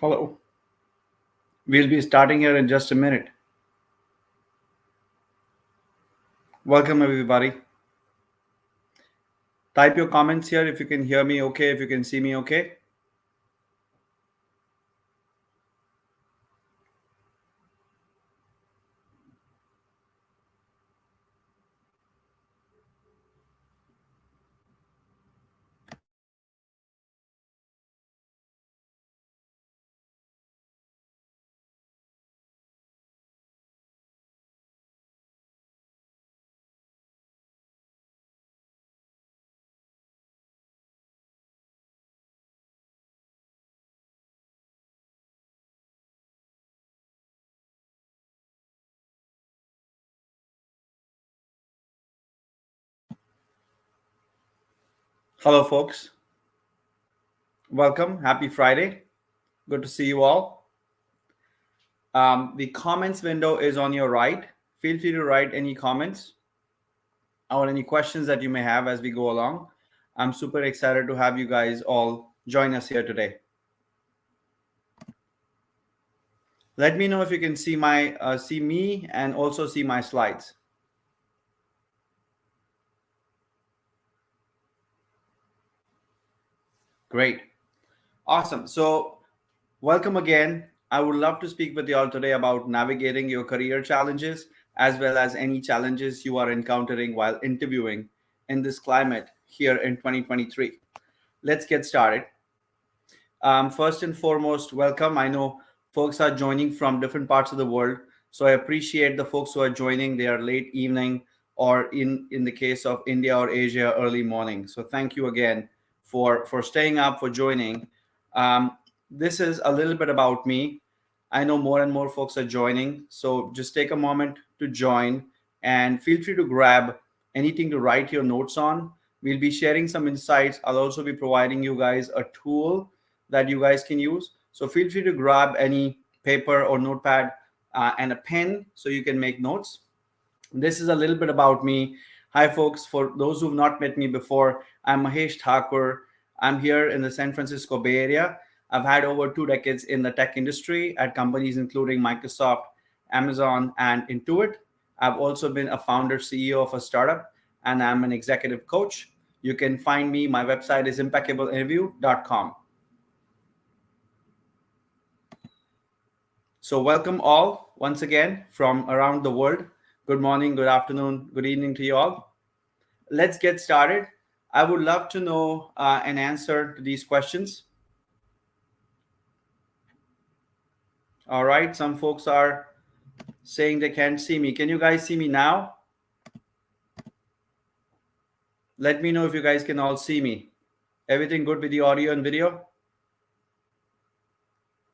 Hello. We'll be starting here in just a minute. Welcome, everybody. Type your comments here if you can hear me okay, if you can see me okay. Hello, folks. Welcome. Happy Friday. Good to see you all. The comments window is on your right. Feel free to write any comments or any questions that you may have as we go along. I'm super excited to have you guys all join us here today. Let me know if you can see me and also see my slides. Great. Awesome. So welcome again. I would love to speak with you all today about navigating your career challenges as well as any challenges you are encountering while interviewing in this climate here in 2023. Let's get started. First and foremost, welcome. I know folks are joining from different parts of the world, so I appreciate the folks who are joining. They are late evening or in the case of India or Asia, early morning. So thank you again for staying up, for joining. This is a little bit about me. I know more and more folks are joining, so just take a moment to join and feel free to grab anything to write your notes on. We'll be sharing some insights. I'll also be providing you guys a tool that you guys can use. So feel free to grab any paper or notepad and a pen so you can make notes. This is a little bit about me. Hi, folks. For those who've not met me before, I'm Mahesh Thakur. I'm here in the San Francisco Bay Area. I've had over 2 decades in the tech industry at companies including Microsoft, Amazon, and Intuit. I've also been a founder, CEO of a startup, and I'm an executive coach. You can find me. My website is impeccableInterview.com. So welcome all once again from around the world. Good morning, good afternoon, good evening to you all. Let's get started. I would love to know an answer to these questions. All right, some folks are saying they can't see me. Can you guys see me now? Let me know if you guys can all see me. Everything good with the audio and video?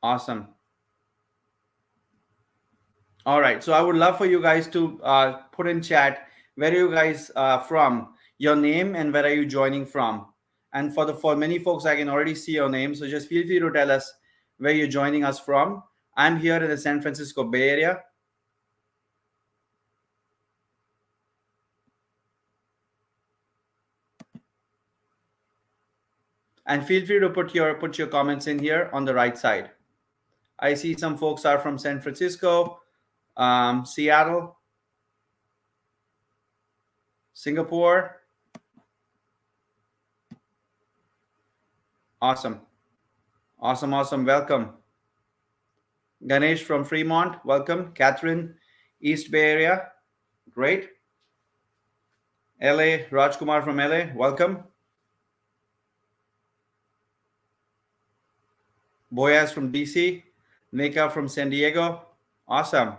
Awesome. All right, so I would love for you guys to put in chat where are you guys from, your name and where are you joining from. And for many folks, I can already see your name, so just feel free to tell us where you're joining us from. I'm here in the San Francisco Bay Area. And feel free to put your comments in here on the right side. I see some folks are from San Francisco, Seattle, Singapore. Awesome. Awesome. Welcome. Ganesh from Fremont, welcome. Catherine, East Bay Area, great. LA, Rajkumar from LA, welcome. Boyaz from DC, Nika from San Diego, awesome.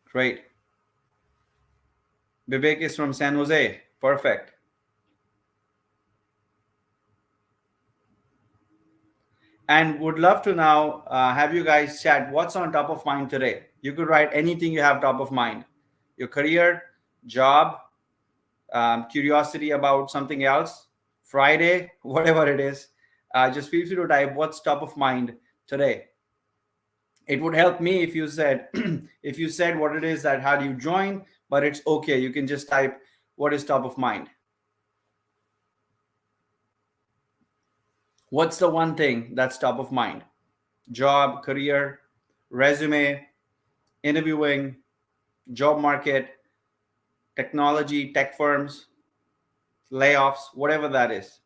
Great. Vivek is from San Jose, perfect. And would love to now have you guys chat what's on top of mind today. You could write anything you have top of mind, your career, job, curiosity about something else, Friday, whatever it is. Just feel free to type what's top of mind today. It would help me if you said if you said what it is that how do you join, but it's okay. You can just type what is top of mind. What's the one thing that's top of mind? Job, career, resume, interviewing, job market, technology, tech firms, layoffs, whatever that is.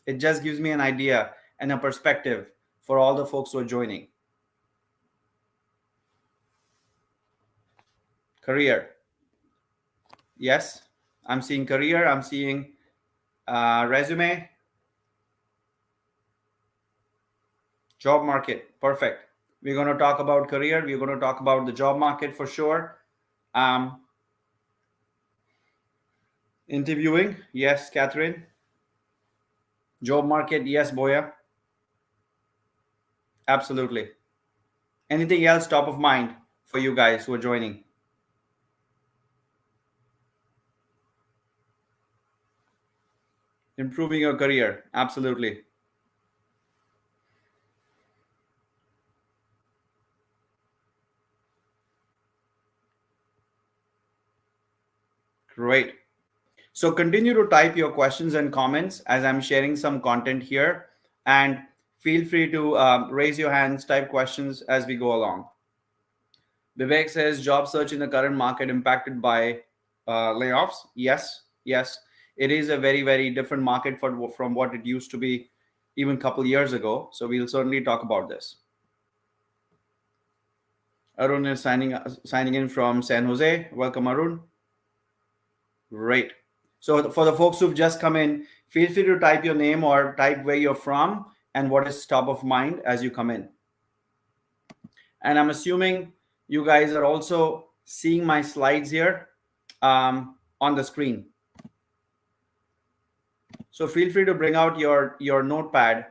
It just gives me an idea and a perspective for all the folks who are joining. Career. Yes, I'm seeing career. I'm seeing resume, job market. Perfect. We're going to talk about career. We're going to talk about the job market for sure. Um, interviewing. Yes, Catherine. Job market. Yes, Boya. Absolutely. Anything else top of mind for you guys who are joining? Improving your career. Absolutely. Great. So continue to type your questions and comments as I'm sharing some content here. And feel free to raise your hands, type questions as we go along. Vivek says job search in the current market impacted by layoffs. Yes, yes. It is a very, very different market from what it used to be even a couple years ago. So we'll certainly talk about this. Arun is signing in from San Jose. Welcome, Arun. Great. So for the folks who've just come in, feel free to type your name or type where you're from and what is top of mind as you come in. And I'm assuming you guys are also seeing my slides here on the screen. So feel free to bring out your notepad,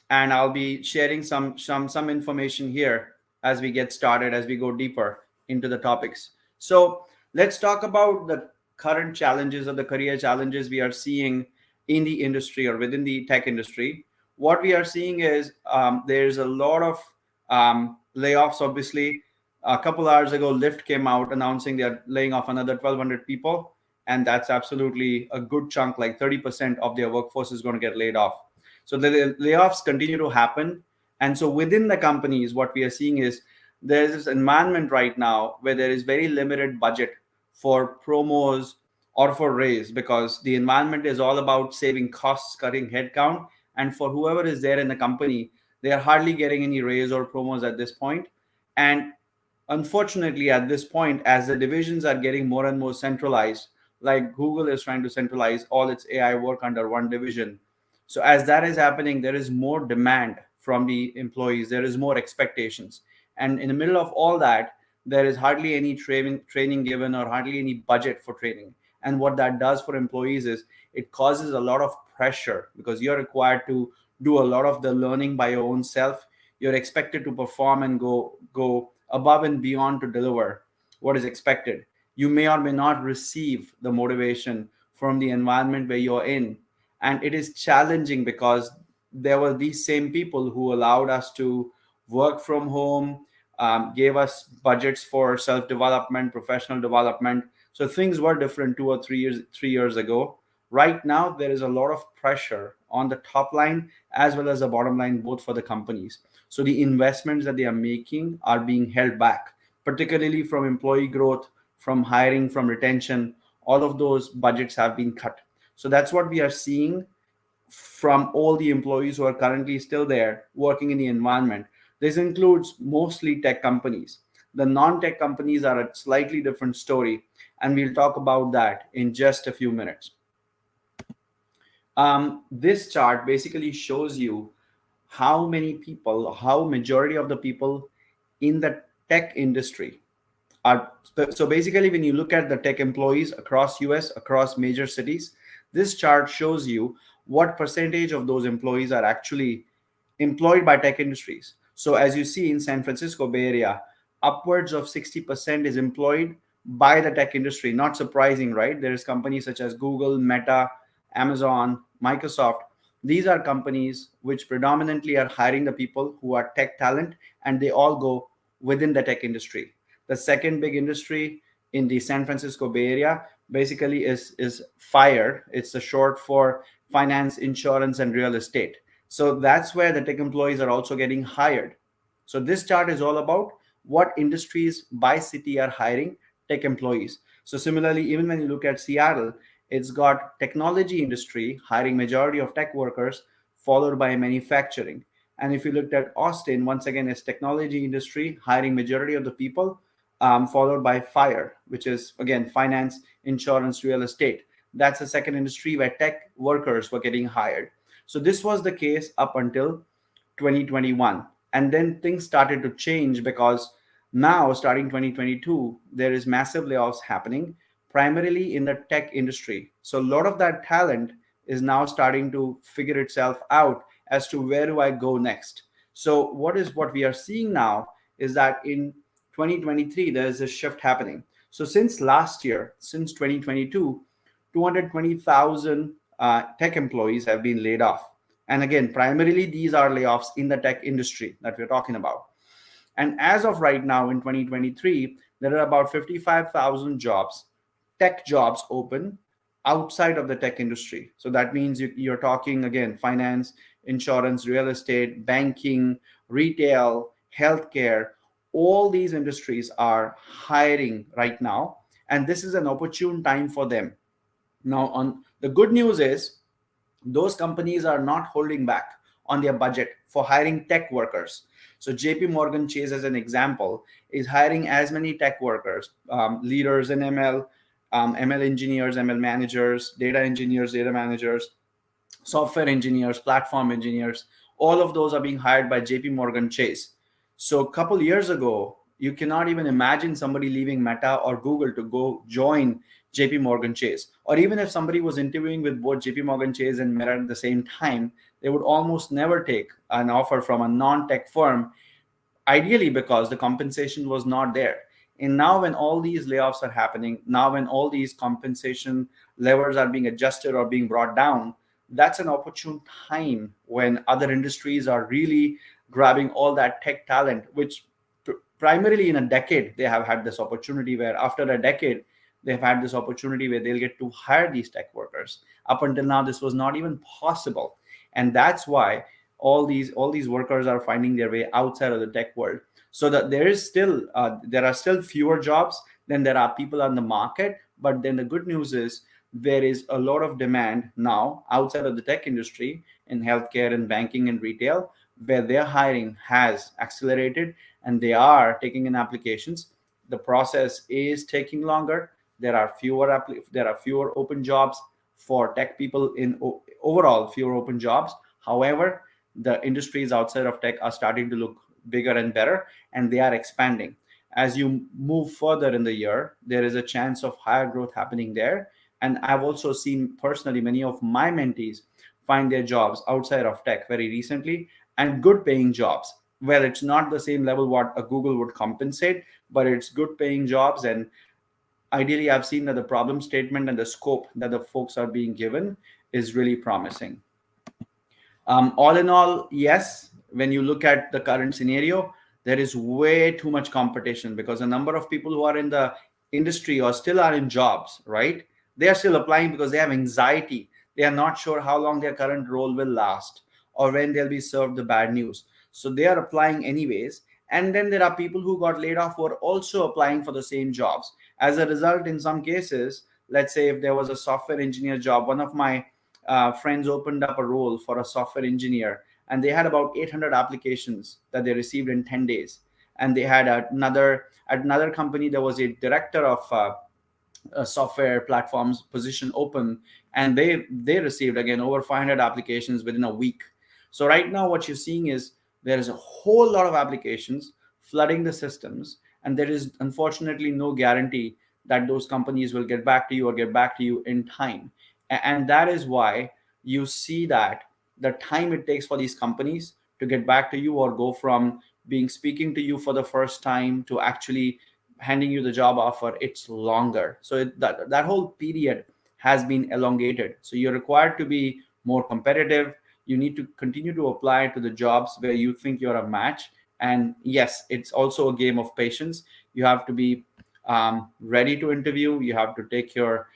and I'll be sharing some information here as we get started, as we go deeper into the topics. So let's talk about the current challenges or the career challenges we are seeing in the industry or within the tech industry. What we are seeing is there's a lot of layoffs. Obviously, a couple hours ago, Lyft came out announcing they're laying off another 1,200 people, and that's absolutely a good chunk. Like 30% of their workforce is going to get laid off. So the layoffs continue to happen, and so within the companies, what we are seeing is there's this environment right now where there is very limited budget for promos or for raise, because the environment is all about saving costs, cutting headcount, and for whoever is there in the company, they are hardly getting any raise or promos at this point. And unfortunately, at this point, as the divisions are getting more and more centralized, like Google is trying to centralize all its AI work under one division. So as that is happening, there is more demand from the employees, there is more expectations. And in the middle of all that, there is hardly any training given or hardly any budget for training. And what that does for employees is it causes a lot of pressure, because you're required to do a lot of the learning by your own self. You're expected to perform and go above and beyond to deliver what is expected. You may or may not receive the motivation from the environment where you're in. And it is challenging because there were these same people who allowed us to work from home, gave us budgets for self-development, professional development. So things were different 2 or 3 years ago. Right now, there is a lot of pressure on the top line as well as the bottom line, both for the companies. So the investments that they are making are being held back, particularly from employee growth, from hiring, from retention. All of those budgets have been cut. So that's what we are seeing from all the employees who are currently still there working in the environment. This includes mostly tech companies. The non-tech companies are a slightly different story, and we'll talk about that in just a few minutes. This chart basically shows you how many people, how majority of the people in the tech industry are. So basically, when you look at the tech employees across US, across major cities, this chart shows you what percentage of those employees are actually employed by tech industries. So as you see in San Francisco Bay Area, upwards of 60% is employed by the tech industry. Not surprising, right? There's companies such as Google, Meta, Amazon, Microsoft. These are companies which predominantly are hiring the people who are tech talent, and they all go within the tech industry. The second big industry in the San Francisco Bay Area basically is FIRE. It's a short for finance, insurance, and real estate. So that's where the tech employees are also getting hired. So this chart is all about what industries by city are hiring tech employees. So similarly, even when you look at Seattle, it's got technology industry hiring majority of tech workers, followed by manufacturing. And if you looked at Austin, once again, it's technology industry hiring majority of the people, followed by fire, which is again finance, insurance, real estate. That's the second industry where tech workers were getting hired. So this was the case up until 2021. And then things started to change because now, starting 2022, there is massive layoffs happening, primarily in the tech industry. So a lot of that talent is now starting to figure itself out as to where do I go next. So what we are seeing now is that in 2023 there is a shift happening. So since last year, since 2022, 220,000 tech employees have been laid off. And again, primarily these are layoffs in the tech industry that we're talking about. And as of right now in 2023, there are about 55,000 jobs, tech jobs open outside of the tech industry. So that means you're talking again, finance, insurance, real estate, banking, retail, healthcare. All these industries are hiring right now. And this is an opportune time for them. Now, on the good news is those companies are not holding back on their budget for hiring tech workers. So JP Morgan Chase, as an example, is hiring as many tech workers, leaders in ML, ML engineers, ML managers, data engineers, data managers, software engineers, platform engineers. All of those are being hired by JP Morgan Chase. So a couple years ago, you cannot even imagine somebody leaving Meta or Google to go join JP Morgan Chase. Or even if somebody was interviewing with both JP Morgan Chase and Meta at the same time, they would almost never take an offer from a non-tech firm, ideally because the compensation was not there. And now when all these layoffs are happening, now when all these compensation levers are being adjusted or being brought down, that's an opportune time when other industries are really grabbing all that tech talent, which primarily in a decade they have had this opportunity, where after a decade they've had this opportunity where they'll get to hire these tech workers. Up until now this was not even possible, and that's why all these workers are finding their way outside of the tech world. So that there are still fewer jobs than there are people on the market. But then the good news is there is a lot of demand now outside of the tech industry, in healthcare and banking and retail, where their hiring has accelerated and they are taking in applications. The process is taking longer. There are fewer open jobs for tech people, overall fewer open jobs. However, the industries outside of tech are starting to look bigger and better, and they are expanding. As you move further in the year, there is a chance of higher growth happening there. And I've also seen personally many of my mentees find their jobs outside of tech very recently, and good paying jobs. Well, it's not the same level what a Google would compensate, but it's good paying jobs. And ideally, I've seen that the problem statement and the scope that the folks are being given is really promising. All in all, yes, when you look at the current scenario, there is way too much competition, because a number of people who are in the industry or still are in jobs, right? They are still applying because they have anxiety. They are not sure how long their current role will last or when they'll be served the bad news. So they are applying anyways. And then there are people who got laid off who are also applying for the same jobs. As a result, in some cases, let's say if there was a software engineer job, one of my friends opened up a role for a software engineer, and they had about 800 applications that they received in 10 days. And they had another company, there was a director of software platforms position open, and they received again over 500 applications within a week. So right now what you're seeing is there is a whole lot of applications flooding the systems, and there is unfortunately no guarantee that those companies will get back to you or get back to you in time. And that is why you see that the time it takes for these companies to get back to you or go from being speaking to you for the first time to actually handing you the job offer, it's longer. So that whole period has been elongated. So you're required to be more competitive. You need to continue to apply to the jobs where you think you're a match. And yes, it's also a game of patience. You have to be ready to interview. You have to take your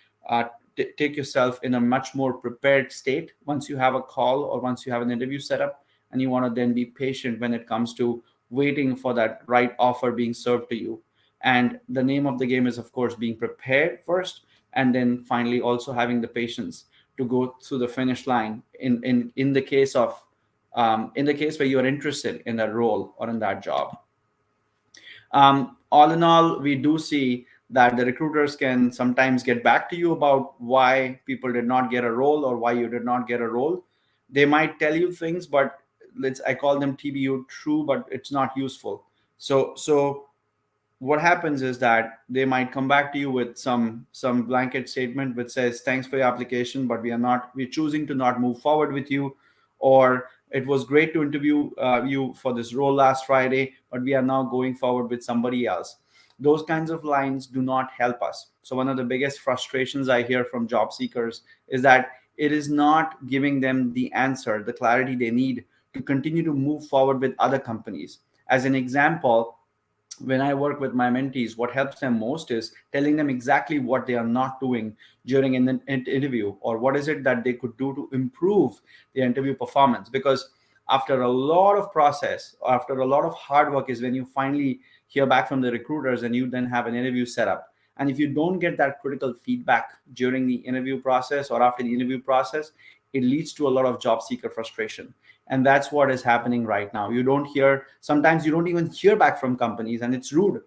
take yourself in a much more prepared state once you have a call or once you have an interview set up, and you want to then be patient when it comes to waiting for that right offer being served to you. And the name of the game is, of course, being prepared first, and then finally also having the patience to go through the finish line in the case of in the case where you are interested in that role or in that job. All in all, we do see that the recruiters can sometimes get back to you about why people did not get a role or why you did not get a role. They might tell you things, but I call them TBU, true, but it's not useful. So what happens is that they might come back to you with some blanket statement which says, thanks for your application, but we're choosing to not move forward with you, or it was great to interview you for this role last Friday, but we are now going forward with somebody else. Those kinds of lines do not help us. So one of the biggest frustrations I hear from job seekers is that it is not giving them the answer, the clarity they need to continue to move forward with other companies. As an example, when I work with my mentees, what helps them most is telling them exactly what they are not doing during an interview, or what is it that they could do to improve their interview performance. Because after a lot of process, after a lot of hard work, is when you finally hear back from the recruiters and you then have an interview set up. And if you don't get that critical feedback during the interview process or after the interview process, it leads to a lot of job seeker frustration. And that's what is happening right now. You don't hear, sometimes you don't even hear back from companies, and it's rude.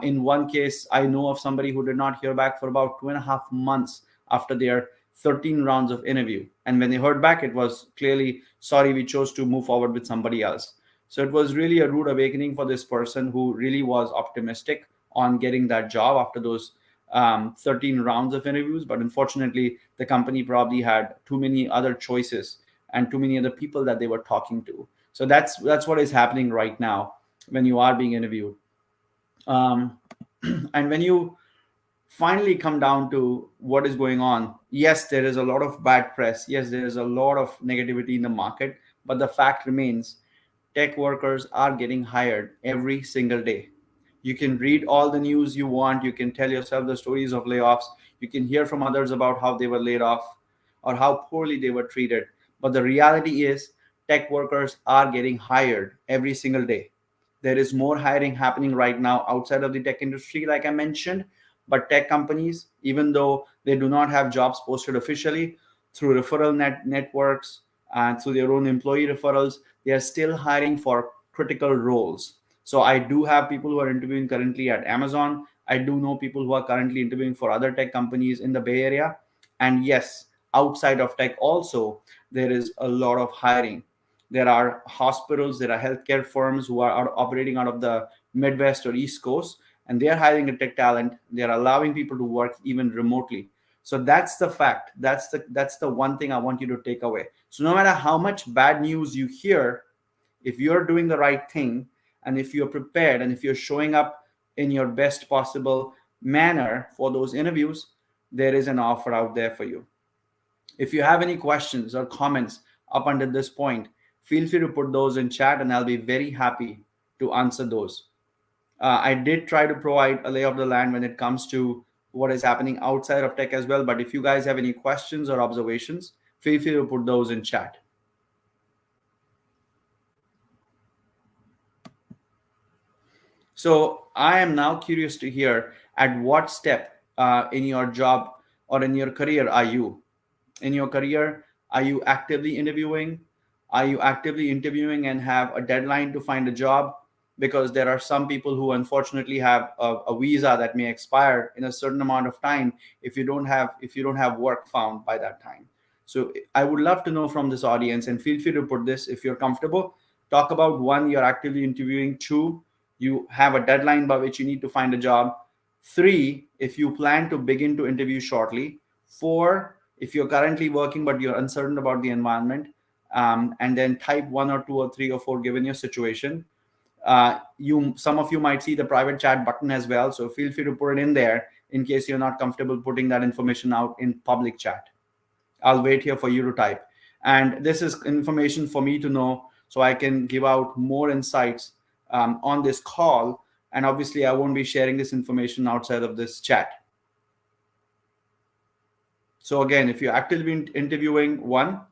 In one case, I know of somebody who did not hear back for about 2.5 months after their 13 rounds of interview. And when they heard back, it was clearly, sorry, we chose to move forward with somebody else. So it was really a rude awakening for this person who really was optimistic on getting that job after those 13 rounds of interviews. But unfortunately, the company probably had too many other choices and too many other people that they were talking to. So that's what is happening right now when you are being interviewed. Um, and when you finally come down to what is going on, yes, there is a lot of bad press. Yes, there is a lot of negativity in the market. But the fact remains, tech workers are getting hired every single day. You can read all the news you want. You can tell yourself the stories of layoffs. You can hear from others about how they were laid off or how poorly they were treated. But the reality is, tech workers are getting hired every single day. There is more hiring happening right now outside of the tech industry, like I mentioned. But tech companies, even though they do not have jobs posted officially, through referral networks and through their own employee referrals, they are still hiring for critical roles. So I do have people who are interviewing currently at Amazon. I do know people who are currently interviewing for other tech companies in the Bay Area. And yes, outside of tech also, there is a lot of hiring. There are hospitals, there are healthcare firms who are operating out of the Midwest or East Coast, and they are hiring a tech talent. They are allowing people to work even remotely. So that's the fact. That's the one thing I want you to take away. So no matter how much bad news you hear, if you're doing the right thing, and if you're prepared, and if you're showing up in your best possible manner for those interviews, there is an offer out there for you. If you have any questions or comments up until this point, feel free to put those in chat, and I'll be very happy to answer those. I did try to provide a lay of the land when it comes to what is happening outside of tech as well. But if you guys have any questions or observations, feel free to put those in chat. So I am now curious to hear, at what step in your job or in your career are you? In your career, are you actively interviewing? Are you actively interviewing and have a deadline to find a job? Because there are some people who unfortunately have a visa that may expire in a certain amount of time if you don't have work found by that time. So I would love to know from this audience, and feel free to put this if you're comfortable. Talk about: one, you're actively interviewing; two, you have a deadline by which you need to find a job; three, if you plan to begin to interview shortly; four, if you're currently working but you're uncertain about the environment. And then type one or two or three or four given your situation. You Some of you might see the private chat button as well, so feel free to put it in there in case you're not comfortable putting that information out in public chat. I'll wait here for you to type. And this is information for me to know, so I can give out more insights on this call. And obviously, I won't be sharing this information outside of this chat. So again, if you're actively interviewing, one,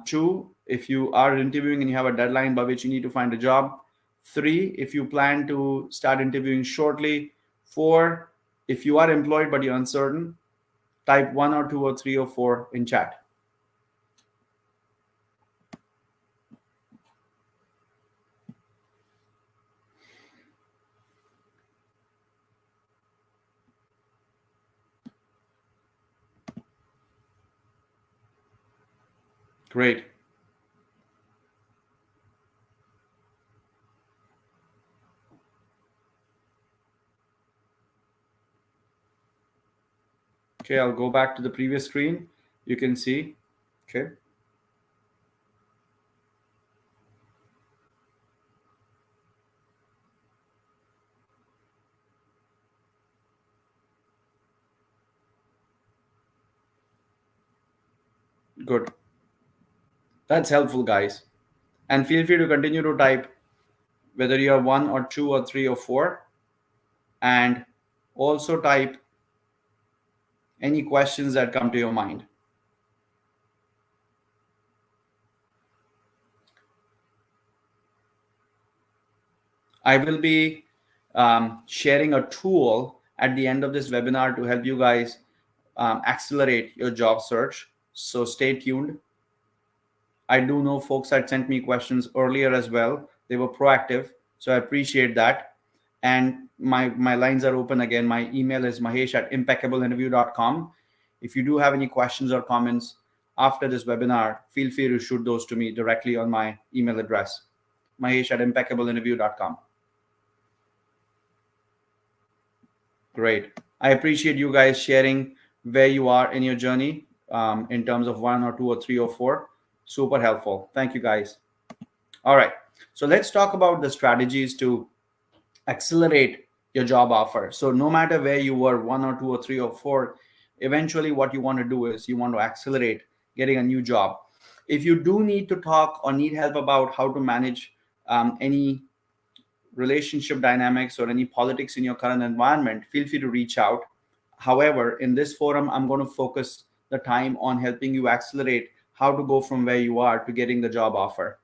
two, if you are interviewing and you have a deadline by which you need to find a job, three, if you plan to start interviewing shortly, four, if you are employed but you're uncertain, type one or two or three or four in chat. Great. Okay, I'll go back to the previous screen. You can see. Okay. Good. That's helpful, guys. And feel free to continue to type whether you are one or two or three or four. And also type any questions that come to your mind. I will be sharing a tool at the end of this webinar to help you guys accelerate your job search. So stay tuned. I do know folks had sent me questions earlier as well. They were proactive, so I appreciate that. And my lines are open again. My email is mahesh@impeccableinterview.com. If you do have any questions or comments after this webinar, feel free to shoot those to me directly on my email address, mahesh@impeccableinterview.com. Great. I appreciate you guys sharing where you are in your journey in terms of one or two or three or four. Super helpful. Thank you, guys. All right. So let's talk about the strategies to accelerate your job offer. So no matter where you were, one or two or three or four, eventually what you want to do is you want to accelerate getting a new job. If you do need to talk or need help about how to manage any relationship dynamics or any politics in your current environment, feel free to reach out. However, in this forum, I'm going to focus the time on helping you accelerate how to go from where you are to getting the job offer.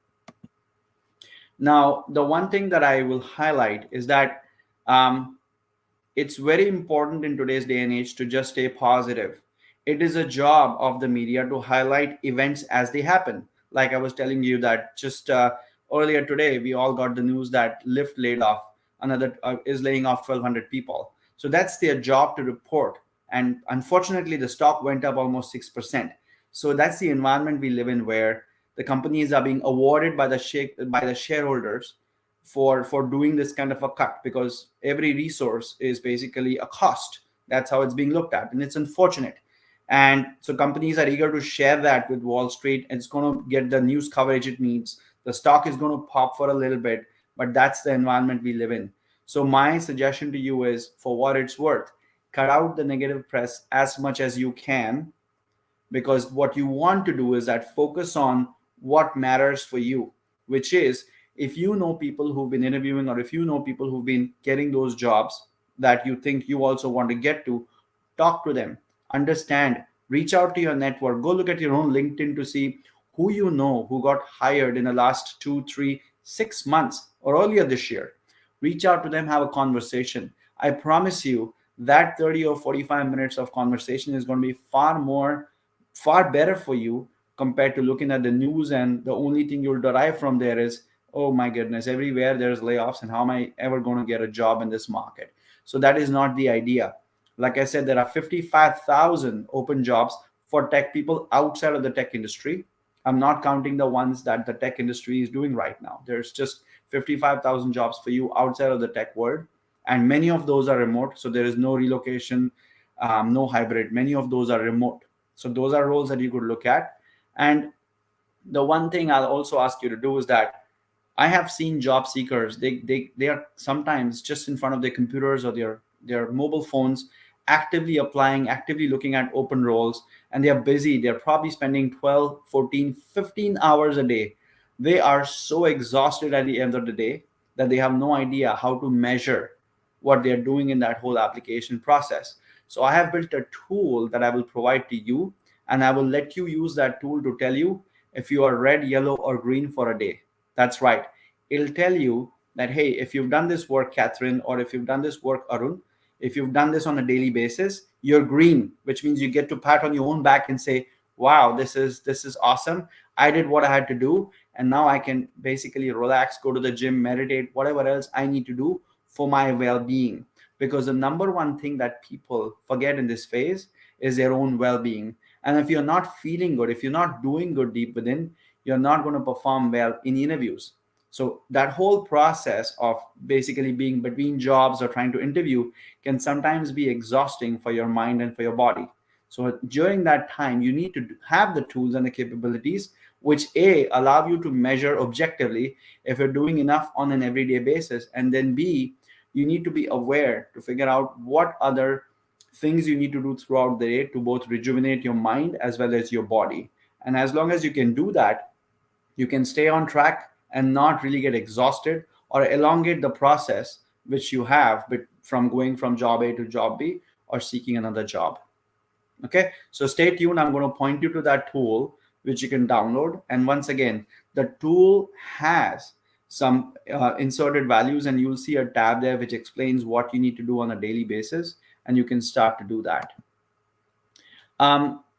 Now, the one thing that I will highlight is that it's very important in today's day and age to just stay positive. It is a job of the media to highlight events as they happen. Like I was telling you that just earlier today, we all got the news that Lyft laid off another is laying off 1,200 people. So that's their job to report. And unfortunately, the stock went up almost 6%. So that's the environment we live in, where the companies are being awarded by the shareholders for doing this kind of a cut, because every resource is basically a cost. That's how it's being looked at, and it's unfortunate. And so companies are eager to share that with Wall Street. It's going to get the news coverage it needs. The stock is going to pop for a little bit, but that's the environment we live in. So my suggestion to you is, for what it's worth, cut out the negative press as much as you can, because what you want to do is that focus on what matters for you, which is, if you know people who've been interviewing, or if you know people who've been getting those jobs that you think you also want to get to, talk to them, understand, reach out to your network, go look at your own LinkedIn to see who you know who got hired in the last 2, 3, 6 months or earlier this year. Reach out to them, have a conversation. I promise you that 30 or 45 minutes of conversation is going to be far better for you compared to looking at the news, and the only thing you'll derive from there is, oh my goodness, everywhere there's layoffs, and how am I ever going to get a job in this market? So that is not the idea. Like I said, there are 55,000 open jobs for tech people outside of the tech industry. I'm not counting the ones that the tech industry is doing right now. There's just 55,000 jobs for you outside of the tech world, and many of those are remote. So there is no relocation, no hybrid. Many of those are remote. So those are roles that you could look at. And the one thing I'll also ask you to do is that I have seen job seekers. They are sometimes just in front of their computers or their mobile phones, actively applying, actively looking at open roles, and they are busy. They're probably spending 12, 14, 15 hours a day. They are so exhausted at the end of the day that they have no idea how to measure what they're doing in that whole application process. So I have built a tool that I will provide to you, and I will let you use that tool to tell you if you are red, yellow, or green for a day. That's right. It'll tell you that, hey, if you've done this work, Catherine, or if you've done this work, Arun, if you've done this on a daily basis, you're green, which means you get to pat on your own back and say, wow, this is awesome. I did what I had to do, and now I can basically relax, go to the gym, meditate, whatever else I need to do for my well-being. Because the number one thing that people forget in this phase is their own well-being. And if you're not feeling good, if you're not doing good deep within, you're not going to perform well in interviews. So that whole process of basically being between jobs or trying to interview can sometimes be exhausting for your mind and for your body. So during that time, you need to have the tools and the capabilities which A, allow you to measure objectively if you're doing enough on an everyday basis, and then B, you need to be aware to figure out what other things you need to do throughout the day to both rejuvenate your mind as well as your body. And as long as you can do that, you can stay on track and not really get exhausted or elongate the process which you have from going from job A to job B or seeking another job. Okay, so stay tuned. I'm going to point you to that tool which you can download. And once again, the tool has some inserted values, and you'll see a tab there which explains what you need to do on a daily basis, and you can start to do that.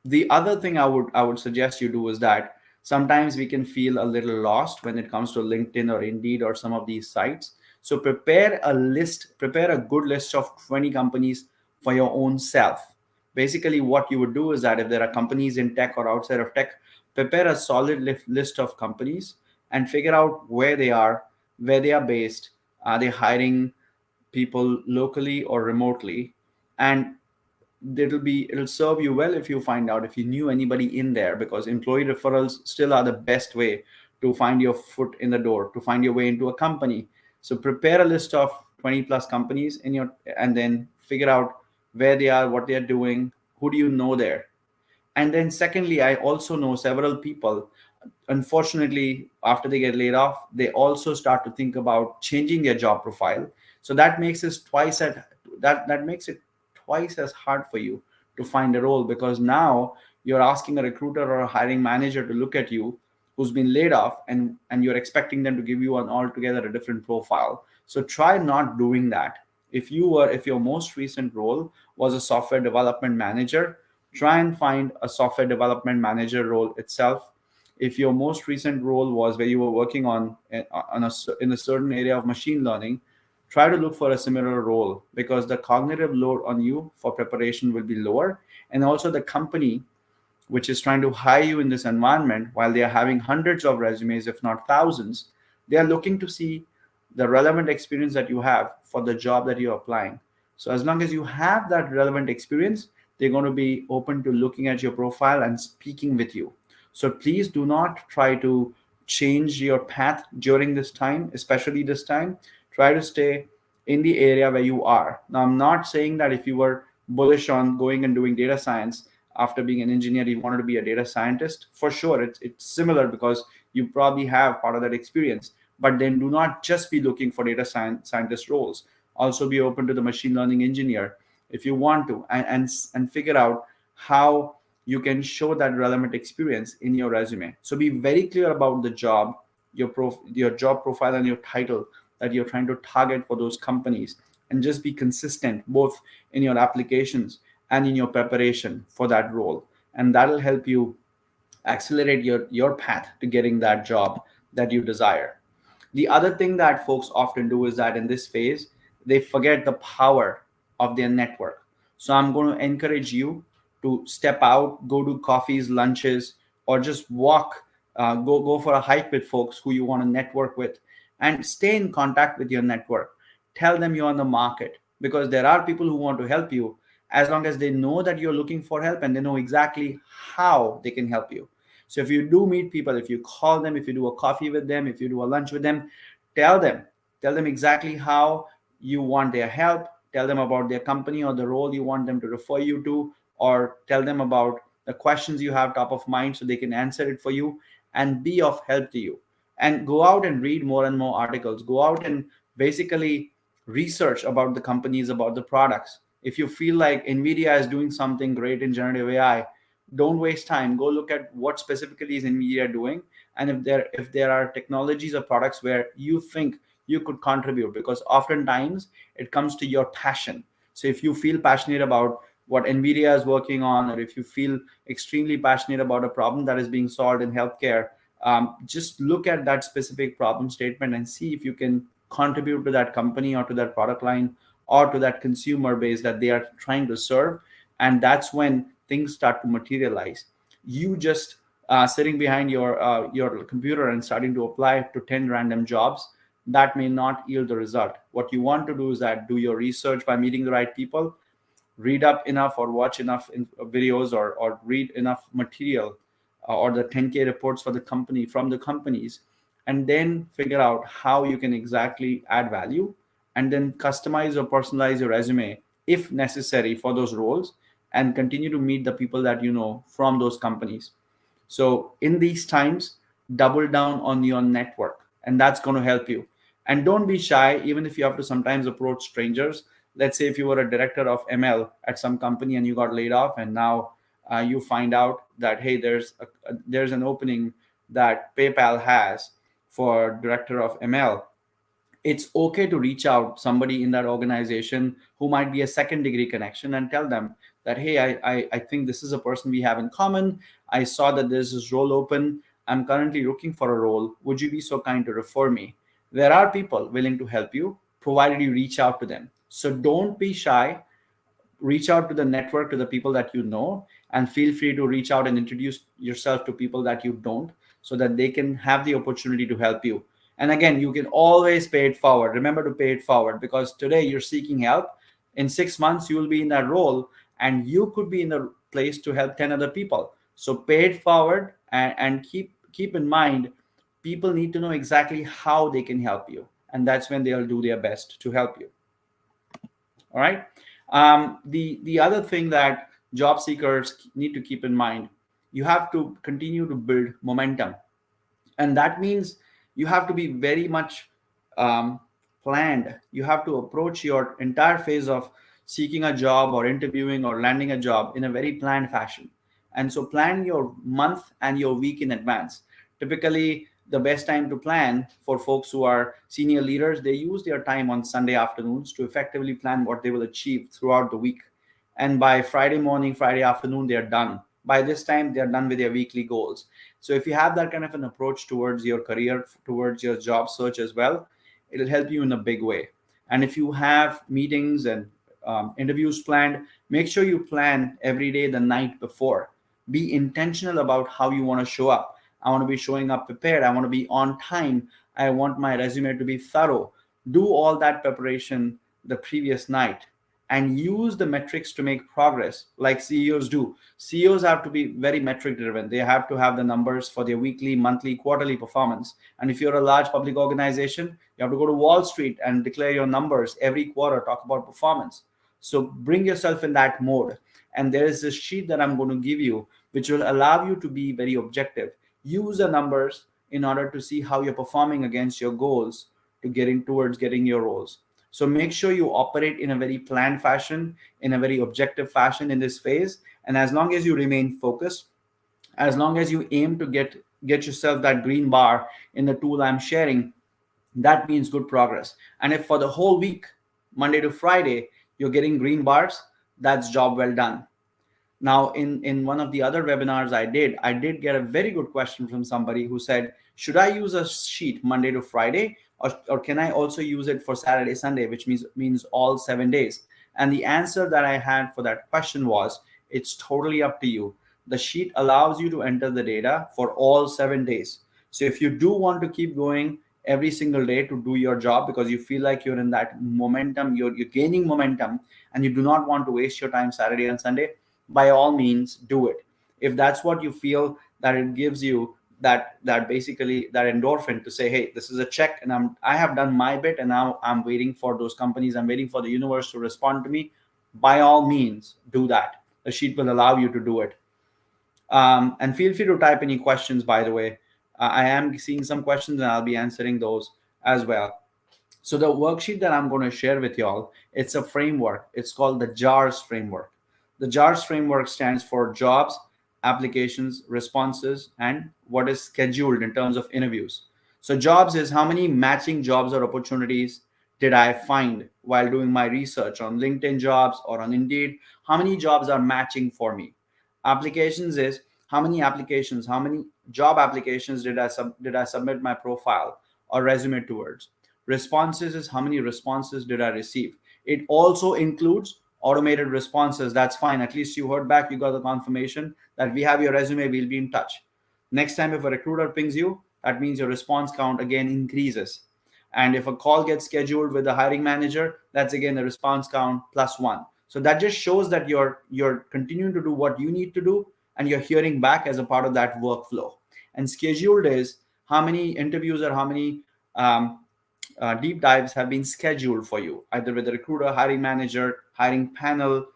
The other thing I would suggest you do is that sometimes we can feel a little lost when it comes to LinkedIn or Indeed or some of these sites. So prepare a good list of 20 companies for your own self. Basically, what you would do is that if there are companies in tech or outside of tech, prepare a solid list of companies and figure out where they are based. Are they hiring people locally or remotely? And it'll serve you well if you find out if you knew anybody in there, because employee referrals still are the best way to find your foot in the door, to find your way into a company. So prepare a list of 20 plus companies in your, and then figure out where they are, what they're doing, who do you know there. And then secondly, I also know several people, unfortunately, after they get laid off, they also start to think about changing their job profile. So that makes it that makes it twice as hard for you to find a role, because now you're asking a recruiter or a hiring manager to look at you who's been laid off, and you're expecting them to give you an altogether a different profile. So try not doing that. If your most recent role was a software development manager, try and find a software development manager role itself. If your most recent role was where you were working in a certain area of machine learning, try to look for a similar role, because the cognitive load on you for preparation will be lower. And also the company which is trying to hire you in this environment, while they are having hundreds of resumes, if not thousands, they are looking to see the relevant experience that you have for the job that you're applying. So as long as you have that relevant experience, they're going to be open to looking at your profile and speaking with you. So please do not try to change your path during this time, especially this time. Try to stay in the area where you are. Now, I'm not saying that if you were bullish on going and doing data science after being an engineer, you wanted to be a data scientist. For sure, it's similar, because you probably have part of that experience. But then do not just be looking for scientist roles. Also be open to the machine learning engineer if you want to, and figure out how you can show that relevant experience in your resume. So be very clear about the job, your job profile and your title that you're trying to target for those companies, and just be consistent both in your applications and in your preparation for that role. And that'll help you accelerate your path to getting that job that you desire. The other thing that folks often do is that in this phase, they forget the power of their network. So I'm going to encourage you to step out, go to coffees, lunches, or just walk, go for a hike with folks who you want to network with, and stay in contact with your network. Tell them you're on the market, because there are people who want to help you, as long as they know that you're looking for help and they know exactly how they can help you. So if you do meet people, if you call them, if you do a coffee with them, if you do a lunch with them, tell them, tell them exactly how you want their help. Tell them about their company or the role you want them to refer you to, or tell them about the questions you have top of mind so they can answer it for you and be of help to you. And go out and read more and more articles. Go out and basically research about the companies, about the products. If you feel like Nvidia is doing something great in generative AI, don't waste time. Go look at what specifically is Nvidia doing, and if there are technologies or products where you think you could contribute, because oftentimes it comes to your passion. So if you feel passionate about what Nvidia is working on, or if you feel extremely passionate about a problem that is being solved in healthcare, just look at that specific problem statement and see if you can contribute to that company or to that product line or to that consumer base that they are trying to serve. And that's when things start to materialize. You just sitting behind your computer and starting to apply to 10 random jobs, that may not yield the result. What you want to do is that do your research by meeting the right people, read up enough or watch enough videos, or read enough material, or the 10K reports for the company from the companies, and then figure out how you can exactly add value, and then customize or personalize your resume if necessary for those roles, and continue to meet the people that you know from those companies. So in these times, double down on your network, and that's going to help you. And don't be shy, even if you have to sometimes approach strangers. Let's say if you were a director of ML at some company and you got laid off, and now you find out that hey, there's an opening that PayPal has for director of ML. It's okay to reach out somebody in that organization who might be a second degree connection and tell them that hey, I think this is a person we have in common. I saw that there's this role open. I'm currently looking for a role. Would you be so kind to refer me? There are people willing to help you, provided you reach out to them. So don't be shy. Reach out to the network, to the people that you know, and feel free to reach out and introduce yourself to people that you don't, so that they can have the opportunity to help you. And again, you can always pay it forward. Remember to pay it forward, because today you're seeking help. In 6 months you will be in that role, and you could be in a place to help 10 other people. So pay it forward, and keep in mind, people need to know exactly how they can help you, and that's when they'll do their best to help you. All right. The other thing that job seekers need to keep in mind, you have to continue to build momentum, and that means you have to be very much um, planned. You have to approach your entire phase of seeking a job or interviewing or landing a job in a very planned fashion. And so plan your month and your week in advance. Typically, the best time to plan for folks who are senior leaders, they use their time on Sunday afternoons to effectively plan what they will achieve throughout the week. And by Friday morning, Friday afternoon, they're done. By this time, they're done with their weekly goals. So if you have that kind of an approach towards your career, towards your job search as well, it'll help you in a big way. And if you have meetings and interviews planned, make sure you plan every day the night before. Be intentional about how you want to show up. I want to be showing up prepared. I want to be on time. I want my resume to be thorough. Do all that preparation the previous night, and use the metrics to make progress like CEOs do. CEOs have to be very metric driven. They have to have the numbers for their weekly, monthly, quarterly performance. And if you're a large public organization, you have to go to Wall Street and declare your numbers every quarter, talk about performance. So bring yourself in that mode. And there is this sheet that I'm going to give you, which will allow you to be very objective. Use the numbers in order to see how you're performing against your goals to getting towards getting your roles. So make sure you operate in a very planned fashion, in a very objective fashion in this phase. And as long as you remain focused, as long as you aim to get yourself that green bar in the tool I'm sharing, that means good progress. And if for the whole week, Monday to Friday, you're getting green bars, that's job well done. Now, in one of the other webinars I did get a very good question from somebody who said, should I use a sheet Monday to Friday, or can I also use it for Saturday, Sunday, which means all 7 days? And the answer that I had for that question was, it's totally up to you. The sheet allows you to enter the data for all 7 days. So if you do want to keep going every single day to do your job because you feel like you're in that momentum, you're gaining momentum, and you do not want to waste your time Saturday and Sunday, by all means do it. If that's what you feel, that it gives you that basically that endorphin to say, hey, this is a check, and I have done my bit, and now I'm waiting for those companies, I'm waiting for the universe to respond to me, by all means do that. The sheet will allow you to do it. And feel free to type any questions, by the way. I am seeing some questions and I'll be answering those as well. So the worksheet that I'm going to share with y'all, it's a framework. It's called the JARS framework. The JARS framework stands for jobs, applications, responses, and what is scheduled in terms of interviews. So jobs is how many matching jobs or opportunities did I find while doing my research on LinkedIn jobs or on Indeed? How many jobs are matching for me? Applications is how many applications, how many job applications did I submit my profile or resume towards? Responses is how many responses did I receive? It also includes automated responses. That's fine. At least you heard back, you got the confirmation that we have your resume, we'll be in touch. Next time, if a recruiter pings you, that means your response count again increases. And if a call gets scheduled with the hiring manager, that's again the response count plus one. So that just shows that you're continuing to do what you need to do, and you're hearing back as a part of that workflow. And scheduled is how many interviews or how many deep dives have been scheduled for you, either with the recruiter, hiring manager, hiring panel,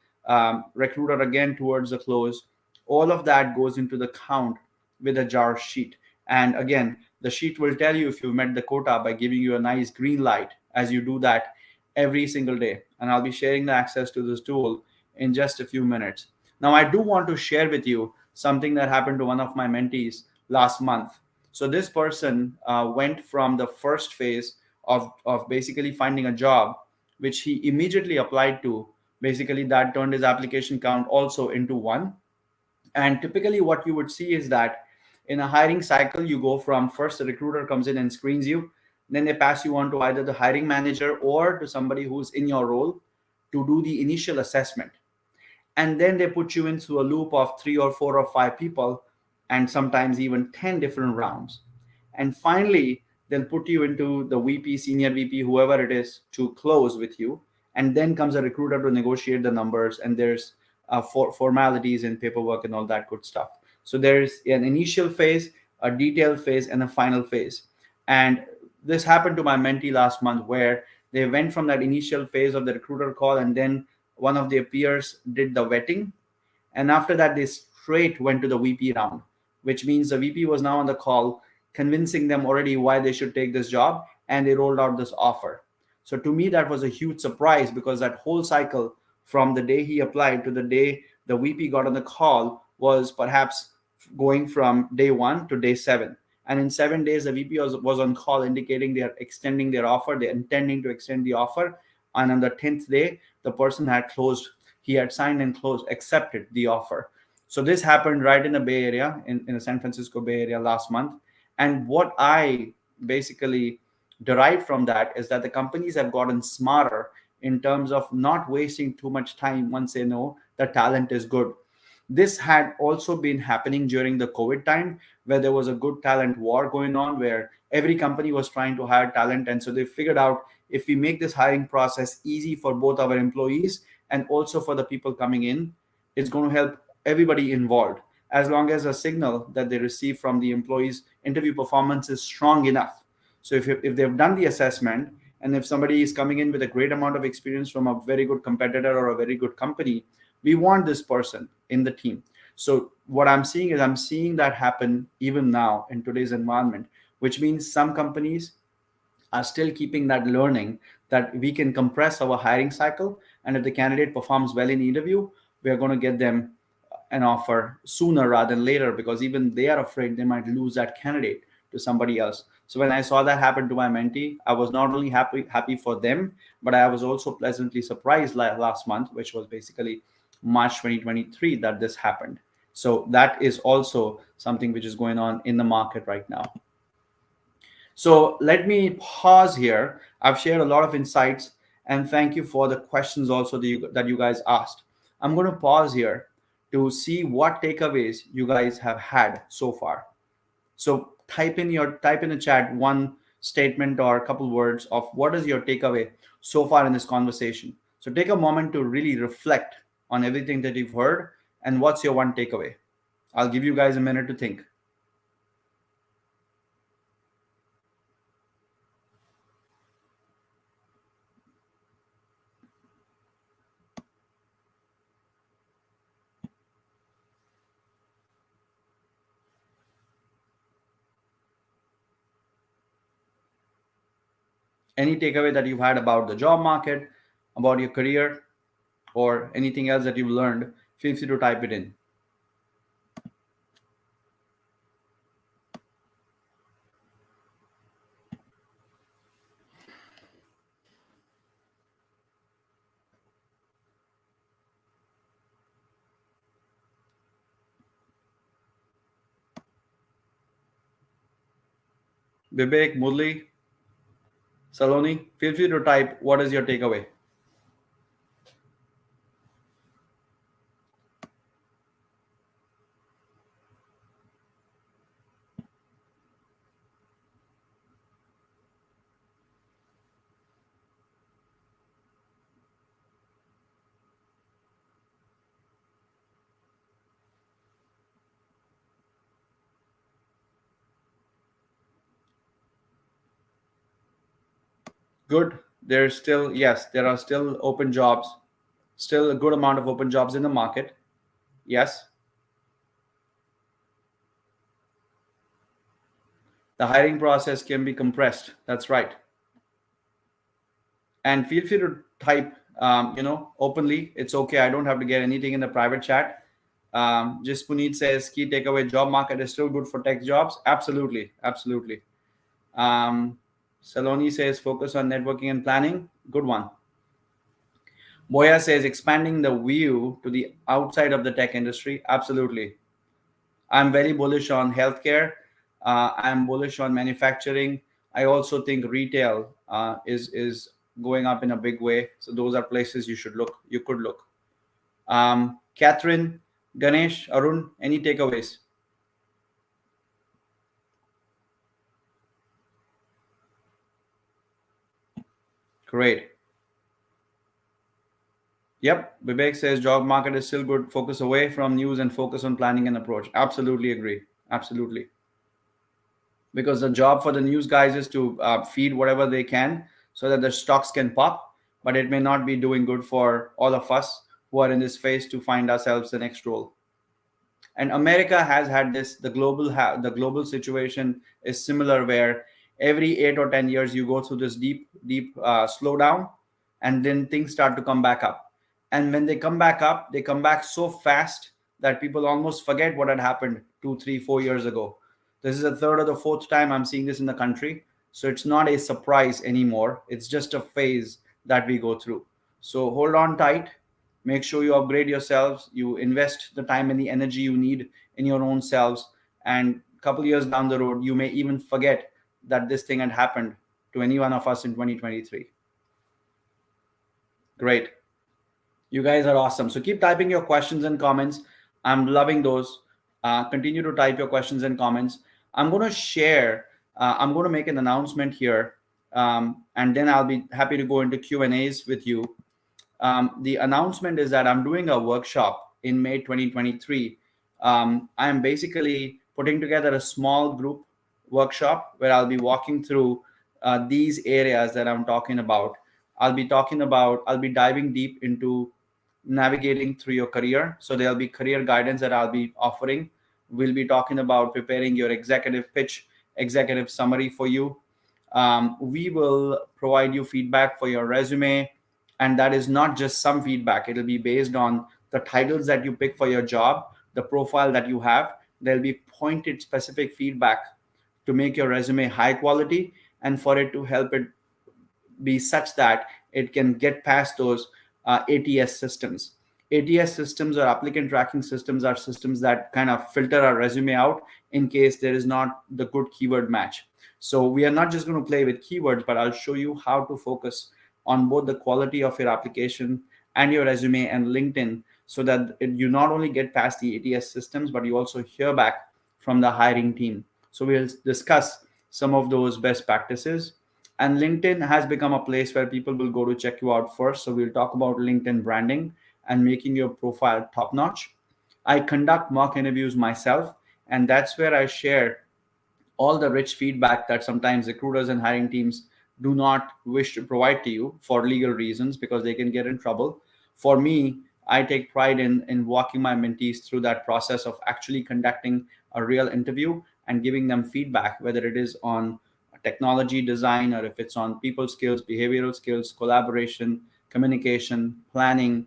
recruiter again towards the close. All of that goes into the count with a jar sheet. And again, the sheet will tell you if you've met the quota by giving you a nice green light as you do that every single day. And I'll be sharing the access to this tool in just a few minutes. Now, I do want to share with you something that happened to one of my mentees last month. So this person went from the first phase of basically finding a job, which he immediately applied to. Basically, that turned his application count also into one. And typically, what you would see is that in a hiring cycle, you go from first the recruiter comes in and screens you, then they pass you on to either the hiring manager or to somebody who's in your role to do the initial assessment. And then they put you into a loop of three or four or five people, and sometimes even 10 different rounds. And finally, they'll put you into the VP, senior VP, whoever it is, to close with you. And then comes a recruiter to negotiate the numbers, and there's formalities and paperwork and all that good stuff. So there's an initial phase, a detailed phase, and a final phase. And this happened to my mentee last month, where they went from that initial phase of the recruiter call, and then one of their peers did the vetting, and after that, they straight went to the VP round, which means the VP was now on the call, convincing them already why they should take this job, and they rolled out this offer. So to me, that was a huge surprise, because that whole cycle from the day he applied to the day the VP got on the call was perhaps going from day one to day seven. And in 7 days, the VP was on call indicating they are extending their offer, they're intending to extend the offer. And on the 10th day, the person had closed, he had signed and closed, accepted the offer. So this happened right in the Bay Area, in the San Francisco Bay Area last month. And what I basically derived from that is that the companies have gotten smarter in terms of not wasting too much time once they know the talent is good. This had also been happening during the COVID time, where there was a good talent war going on, where every company was trying to hire talent. And so they figured out, if we make this hiring process easy for both our employees and also for the people coming in, it's going to help everybody involved, as long as a signal that they receive from the employees interview performance is strong enough. So if they've done the assessment, and if somebody is coming in with a great amount of experience from a very good competitor or a very good company, we want this person in the team. So what I'm seeing is, I'm seeing that happen even now in today's environment, which means some companies are still keeping that learning, that we can compress our hiring cycle, and if the candidate performs well in interview, we are going to get them an offer sooner rather than later, because even they are afraid they might lose that candidate to somebody else. So when I saw that happen to my mentee, I was not only happy for them, but I was also pleasantly surprised last month, which was basically March 2023, that this happened. So that is also something which is going on in the market right now. So let me pause here. I've shared a lot of insights, and thank you for the questions also that you guys asked. I'm going to pause here to see what takeaways you guys have had so far. So type in the chat one statement or a couple words of what is your takeaway so far in this conversation. So take a moment to really reflect on everything that you've heard, and what's your one takeaway. I'll give you guys a minute to think. Any takeaway that you've had about the job market, about your career, or anything else that you've learned, feel free to type it in. Vivek, Murli, Saloni, feel free to type what is your takeaway. Good. There's still, yes, there are still open jobs, still a good amount of open jobs in the market. Yes. The hiring process can be compressed. That's right. And feel free to type, openly. It's okay. I don't have to get anything in the private chat. Just Puneet says, key takeaway: job market is still good for tech jobs. Absolutely, absolutely. Um, Saloni says, focus on networking and planning. Good one. Boya says, expanding the view to the outside of the tech industry. Absolutely. I'm very bullish on healthcare. I'm bullish on manufacturing. I also think retail is going up in a big way. So those are places you should look. You could look. Catherine, Ganesh, Arun, any takeaways? Great. Yep. Vivek says job market is still good. Focus away from news and focus on planning and approach. Absolutely agree. Absolutely. Because the job for the news guys is to feed whatever they can so that the stocks can pop, but it may not be doing good for all of us who are in this phase to find ourselves the next role. And America has had this. The global situation is similar, where every 8 or 10 years you go through this deep slowdown, and then things start to come back up. And when they come back up, they come back so fast that people almost forget what had happened 2, 3, 4 years ago. This is the third or the fourth time I'm seeing this in the country, so it's not a surprise anymore. It's just a phase that we go through. So hold on tight, make sure you upgrade yourselves, you invest the time and the energy you need in your own selves, and a couple years down the road you may even forget that this thing had happened to any one of us in 2023. Great. You guys are awesome. So keep typing your questions and comments. I'm loving those. Continue to type your questions and comments. I'm going to share, I'm going to make an announcement here, and then I'll be happy to go into Q&As with you. The announcement is that I'm doing a workshop in May 2023. I'm basically putting together a small group workshop where I'll be walking through these areas that I'm talking about. I'll be diving deep into navigating through your career. So there'll be career guidance that I'll be offering. We'll be talking about preparing your executive pitch, executive summary for you. We will provide you feedback for your resume, and that is not just some feedback. It'll be based on the titles that you pick for your job, the profile that you have. There'll be pointed specific feedback to make your resume high quality and for it to help it be such that it can get past those ATS systems. ATS systems or applicant tracking systems are systems that kind of filter our resume out in case there is not the good keyword match. So we are not just going to play with keywords, but I'll show you how to focus on both the quality of your application and your resume and LinkedIn, so that you not only get past the ATS systems, but you also hear back from the hiring team. So we'll discuss some of those best practices. And LinkedIn has become a place where people will go to check you out first. So we'll talk about LinkedIn branding and making your profile top notch. I conduct mock interviews myself, and that's where I share all the rich feedback that sometimes recruiters and hiring teams do not wish to provide to you for legal reasons, because they can get in trouble. For me, I take pride in walking my mentees through that process of actually conducting a real interview and giving them feedback, whether it is on technology design, or if it's on people skills, behavioral skills, collaboration, communication, planning,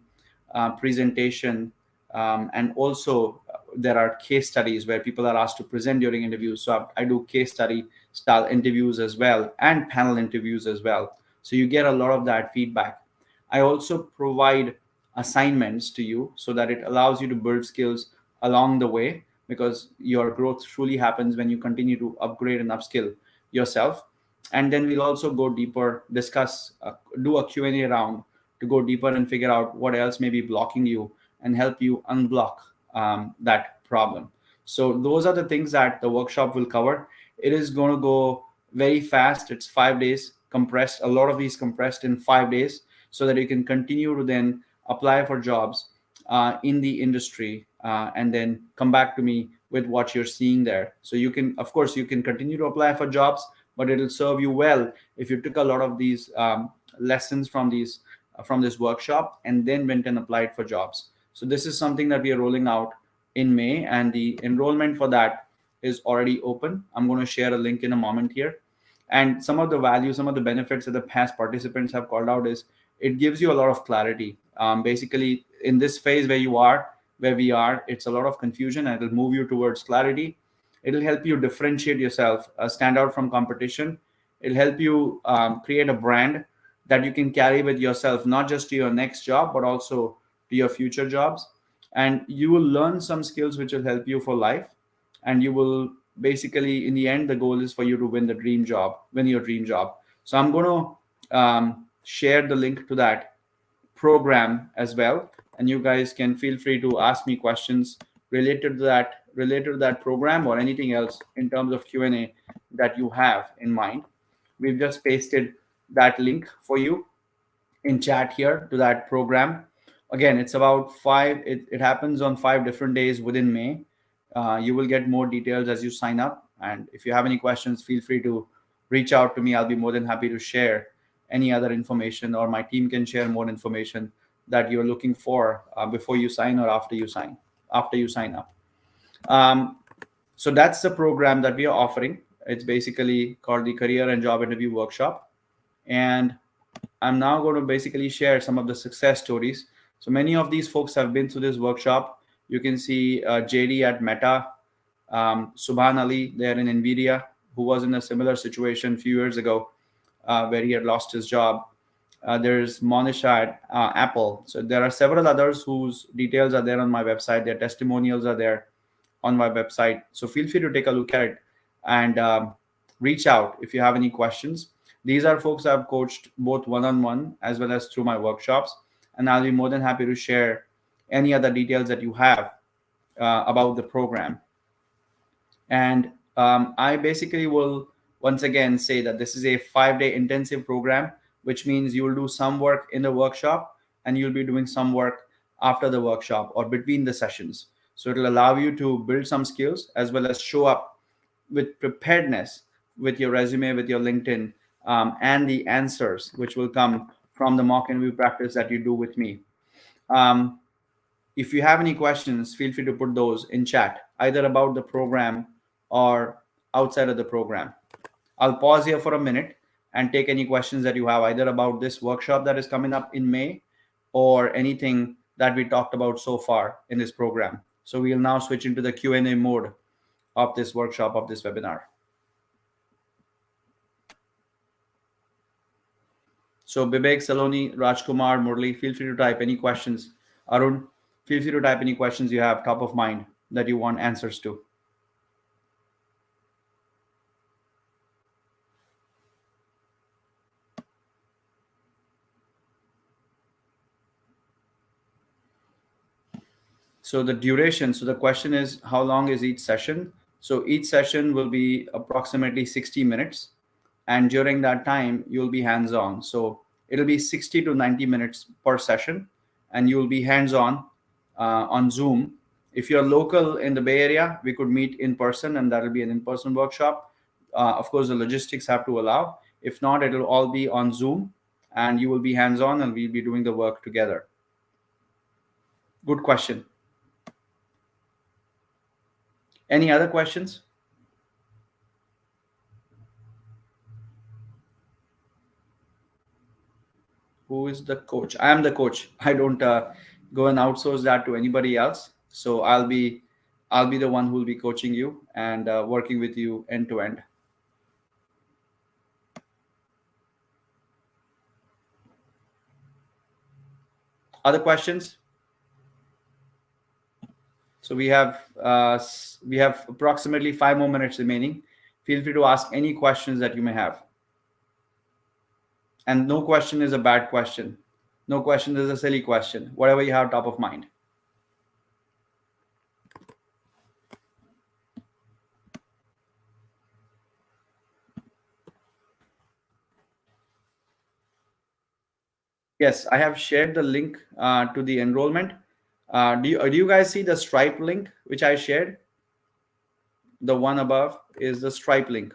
presentation, and also there are case studies where people are asked to present during interviews. So I do case study style interviews as well, and panel interviews as well. So you get a lot of that feedback. I also provide assignments to you so that it allows you to build skills along the way, because your growth truly happens when you continue to upgrade and upskill yourself. And then we'll also go deeper, discuss, do a Q&A round to go deeper and figure out what else may be blocking you and help you unblock that problem. So those are the things that the workshop will cover. It is going to go very fast. It's 5 days compressed, a lot of these compressed in 5 days, so that you can continue to then apply for jobs in the industry, and then come back to me with what you're seeing there. So you can, of course, you can continue to apply for jobs, but it'll serve you well if you took a lot of these lessons from this workshop and then went and applied for jobs. So this is something that we are rolling out in May, and the enrollment for that is already open. I'm going to share a link in a moment here. And some of the value, some of the benefits that the past participants have called out is it gives you a lot of clarity. Basically, in this phase where we are, it's a lot of confusion, and it'll move you towards clarity. It'll help you differentiate yourself, stand out from competition. It'll help you create a brand that you can carry with yourself, not just to your next job, but also to your future jobs. And you will learn some skills which will help you for life. And you will basically, in the end, the goal is for you to win your dream job. So I'm going to share the link to that program as well, and you guys can feel free to ask me questions related to that program, or anything else in terms of Q&A that you have in mind. We've just pasted that link for you in chat here to that program. Again, it's about it happens on 5 different days within May. You will get more details as you sign up, and if you have any questions, feel free to reach out to me. I'll be more than happy to share any other information, or my team can share more information that you're looking for before you sign or after you sign up. So that's the program that we are offering. It's basically called the Career and Job Interview Workshop. And I'm now going to basically share some of the success stories. So many of these folks have been through this workshop. You can see JD at Meta, Subhan Ali there in NVIDIA, who was in a similar situation a few years ago, where he had lost his job. There's Monisha at Apple. So there are several others whose details are there on my website. Their testimonials are there on my website. So feel free to take a look at it and reach out if you have any questions. These are folks I've coached both one-on-one as well as through my workshops. And I'll be more than happy to share any other details that you have about the program. And I basically will once again say that this is a 5-day intensive program, which means you will do some work in the workshop and you'll be doing some work after the workshop or between the sessions. So it'll allow you to build some skills as well as show up with preparedness with your resume, with your LinkedIn, and the answers which will come from the mock interview practice that you do with me. If you have any questions, feel free to put those in chat, either about the program or outside of the program. I'll pause here for a minute and take any questions that you have, either about this workshop that is coming up in May or anything that we talked about so far in this program. So we'll now switch into the Q&A mode of this workshop, of this webinar. So Bibek, Saloni, Rajkumar, Murli, feel free to type any questions. Arun, feel free to type any questions you have top of mind that you want answers to. So the duration, so the question is, how long is each session? So each session will be approximately 60 minutes. And during that time, you'll be hands-on. So it'll be 60 to 90 minutes per session, and you'll be hands-on on Zoom. If you're local in the Bay Area, we could meet in person, and that'll be an in-person workshop. Of course, the logistics have to allow. If not, it'll all be on Zoom, and you will be hands-on, and we'll be doing the work together. Good question. Any other questions? who is the coach? I am the coach. I don't go and outsource that to anybody else. So I'll be the one who will be coaching you and working with you end to end. Other questions? So we have approximately 5 more minutes remaining. Feel free to ask any questions that you may have. And no question is a bad question. No question is a silly question. Whatever you have top of mind. Yes, I have shared the link to the enrollment. Do you guys see the Stripe link which I shared? The one above is the Stripe link.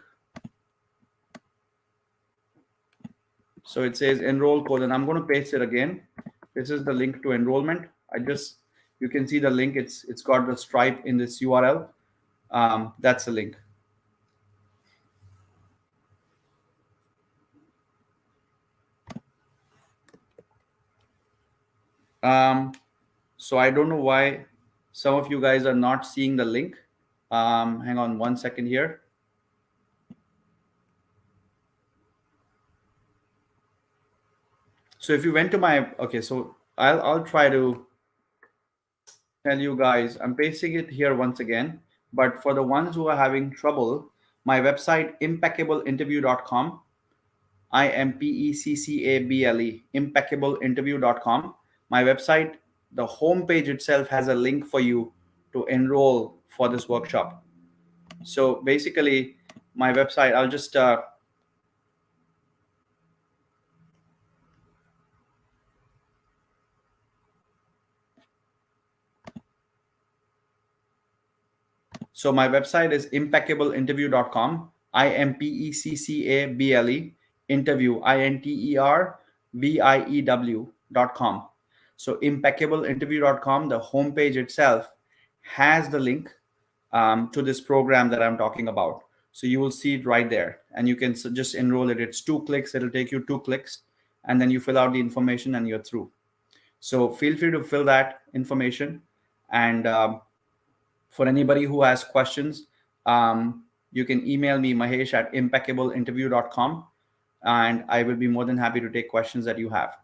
So it says enroll code, and I'm going to paste it again. This is the link to enrollment. You can see the link. It's got the Stripe in this URL. That's the link. So I don't know why some of you guys are not seeing the link. Hang on 1 second here. So if you went to my, okay, so I'll try to tell you guys. I'm pasting it here once again, but for the ones who are having trouble, my website impeccableinterview.com, IMPECCABLE, impeccableinterview.com. My website, the homepage itself has a link for you to enroll for this workshop. So basically, my website, I'll just so my website is impeccableinterview.com, IMPECCABLE, interview, INTERVIEW.com. So impeccableinterview.com, the homepage itself has the link to this program that I'm talking about. So you will see it right there, and you can just enroll it. It's 2 clicks. It'll take you 2 clicks, and then you fill out the information and you're through. So feel free to fill that information. And for anybody who has questions, you can email me, Mahesh, at impeccableinterview.com, and I will be more than happy to take questions that you have.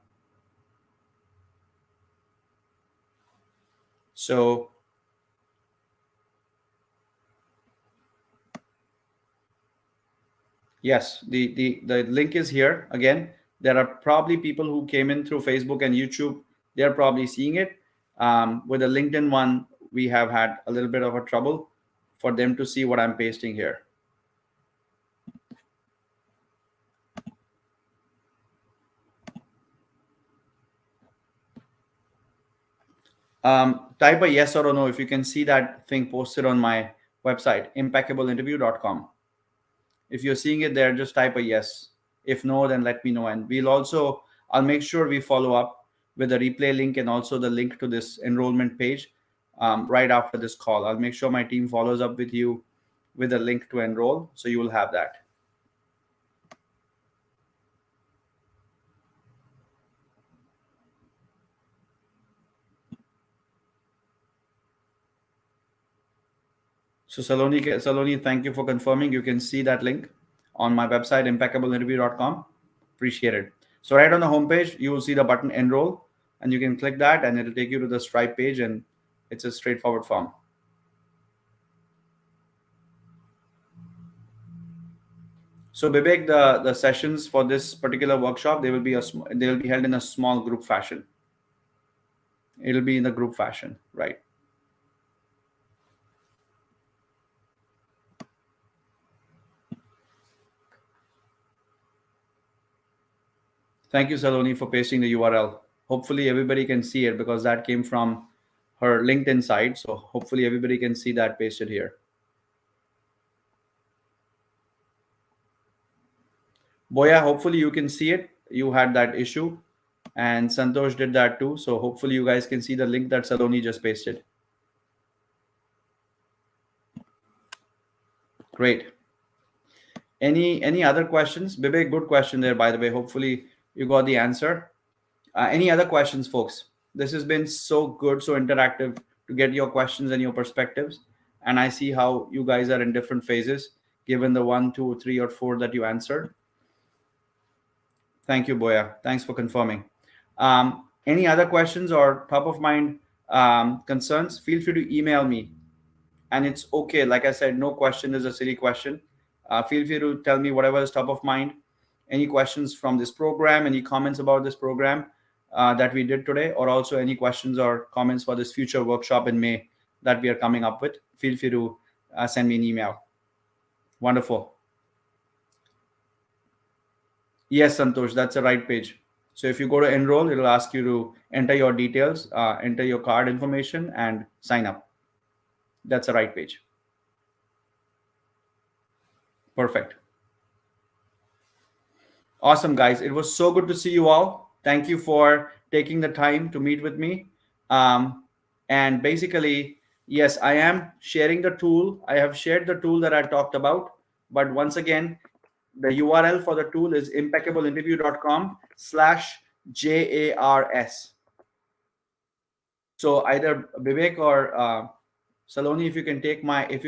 So yes, the link is here. Again, there are probably people who came in through Facebook and YouTube. They're probably seeing it. With the LinkedIn one, we have had a little bit of a trouble for them to see what I'm pasting here. Type a yes or a no if you can see that thing posted on my website, impeccableinterview.com. If you're seeing it there, just type a yes. If no, then let me know. And I'll make sure we follow up with the replay link and also the link to this enrollment page right after this call. I'll make sure my team follows up with you with a link to enroll, so you will have that. So Saloni, thank you for confirming. You can see that link on my website, impeccableinterview.com. Appreciate it. So right on the homepage, you will see the button enroll, and you can click that and it'll take you to the Stripe page, and it's a straightforward form. So Vivek, the sessions for this particular workshop, they will be held in a small group fashion. It'll be in the group fashion, right? Thank you, Saloni, for pasting the URL. Hopefully everybody can see it because that came from her LinkedIn site. So hopefully everybody can see that pasted here. Boya, hopefully you can see it. You had that issue, and Santosh did that too. So hopefully you guys can see the link that Saloni just pasted. Great. Any other questions? Bibek, good question there, by the way. Hopefully you got the answer. Any other questions, folks? This has been so good, so interactive to get your questions and your perspectives. And I see how you guys are in different phases, given the 1, 2, 3, or 4 that you answered. Thank you, Boya. Thanks for confirming. Any other questions or top of mind concerns? Feel free to email me. And it's okay. Like I said, no question is a silly question. Feel free to tell me whatever is top of mind. Any questions from this program, any comments about this program that we did today, or also any questions or comments for this future workshop in May that we are coming up with, feel free to send me an email. Wonderful. Yes, Santosh, that's the right page. So if you go to enroll, it'll ask you to enter your details, enter your card information, and sign up. That's the right page. Perfect. Awesome, guys. It was so good to see you all. Thank you for taking the time to meet with me. And basically, yes, I am sharing the tool. I have shared the tool that I talked about. But once again, the URL for the tool is impeccableiinterview.com/JARS. So either Vivek or Saloni, if you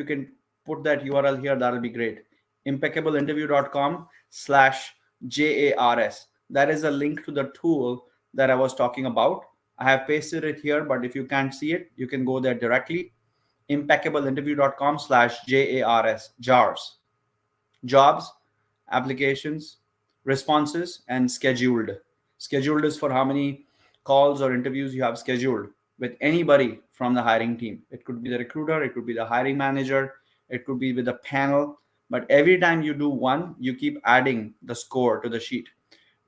can put that URL here, that'll be great. impeccableiinterview.com/JARS. That is a link to the tool that I was talking about. I have pasted it here, but if you can't see it, you can go there directly. impeccableiinterview.com/JARS. JARS. Jobs, applications, responses, and scheduled. Scheduled is for how many calls or interviews you have scheduled with anybody from the hiring team. It could be the recruiter, it could be the hiring manager, it could be with the panel. But every time you do one, you keep adding the score to the sheet.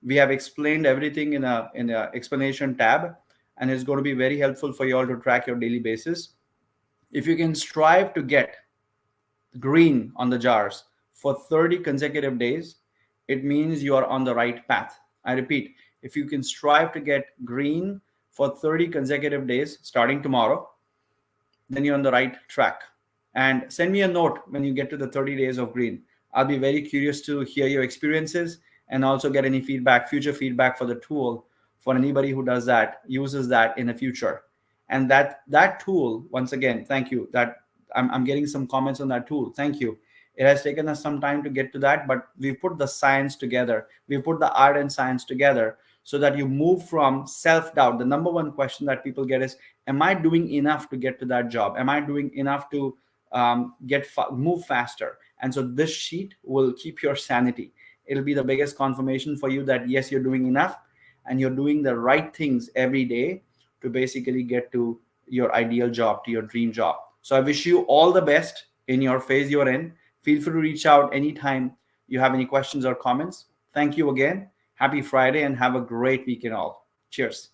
We have explained everything in a explanation tab, and it's going to be very helpful for you all to track your daily basis. If you can strive to get green on the jars for 30 consecutive days, it means you are on the right path. I repeat, if you can strive to get green for 30 consecutive days starting tomorrow, then you're on the right track. And send me a note when you get to the 30 days of green. I'll be very curious to hear your experiences and also get any feedback, future feedback for the tool for anybody who does that, uses that in the future. And that tool, once again, thank you. That I'm getting some comments on that tool. Thank you. It has taken us some time to get to that, but we've put the science together. We've put the art and science together so that you move from self-doubt. The number one question that people get is, am I doing enough to get to that job? Am I doing enough to move faster? And so this sheet will keep your sanity. It'll be the biggest confirmation for you that yes, you're doing enough and you're doing the right things every day to basically get to your ideal job, to your dream job. So I wish you all the best in your phase you're in. Feel free to reach out anytime you have any questions or comments. Thank you again. Happy Friday and have a great weekend all. Cheers.